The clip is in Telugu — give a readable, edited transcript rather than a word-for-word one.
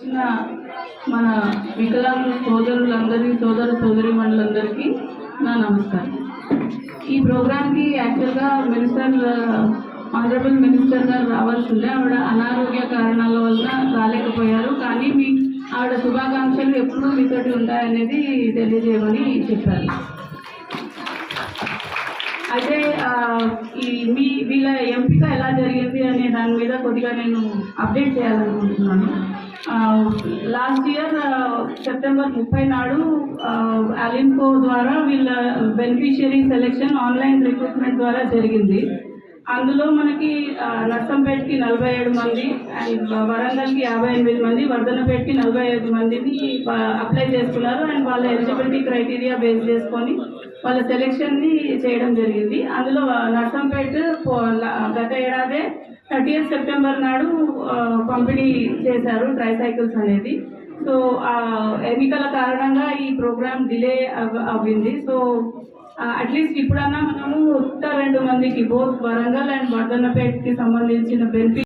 వచ్చిన మన వికలాంగ సోదరులందరికీ సోదరీమణులందరికీ నా నమస్కారం. ఈ ప్రోగ్రామ్కి యాక్చువల్గా ఆనరబుల్ మినిస్టర్ గారు రావాల్సి ఉండే, ఆవిడ అనారోగ్య కారణాల వల్ల రాలేకపోయారు. కానీ ఆవిడ శుభాకాంక్షలు ఎప్పుడూ మీతోటి ఉంటాయనేది తెలియజేయమని చెప్పారు. అయితే వీళ్ళ ఎంపిక ఎలా జరిగింది అనే దాని మీద కొద్దిగా నేను అప్డేట్ చేయాలనుకుంటున్నాను. లాస్ట్ ఇయర్ సెప్టెంబర్ 30 నాడు అలిన్కో ద్వారా వీళ్ళ బెనిఫిషియరీ సెలెక్షన్ ఆన్లైన్ రిక్రూట్మెంట్ ద్వారా జరిగింది. అందులో మనకి నర్సంపేటకి 47 మంది అండ్ వరంగల్కి 58 మంది, వర్ధనపేటకి 45 మందిని అప్లై చేసుకున్నారు. అండ్ వాళ్ళ ఎలిజిబిలిటీ క్రైటీరియా బేస్ చేసుకొని వాళ్ళ సెలెక్షన్ని చేయడం జరిగింది. అందులో నర్సంపేట గత ఏడాదే 30th సెప్టెంబర్ నాడు పంపిణీ చేశారు ట్రైసైకిల్స్ అనేది. సో ఎన్నికల కారణంగా ఈ ప్రోగ్రామ్ డిలే అవ్వింది. సో అట్లీస్ట్ ఇప్పుడన్నా మనము 2 మందికి బోత్ వరంగల్ అండ్ వర్ధన్నపేటకి సంబంధించిన బెనిఫిట్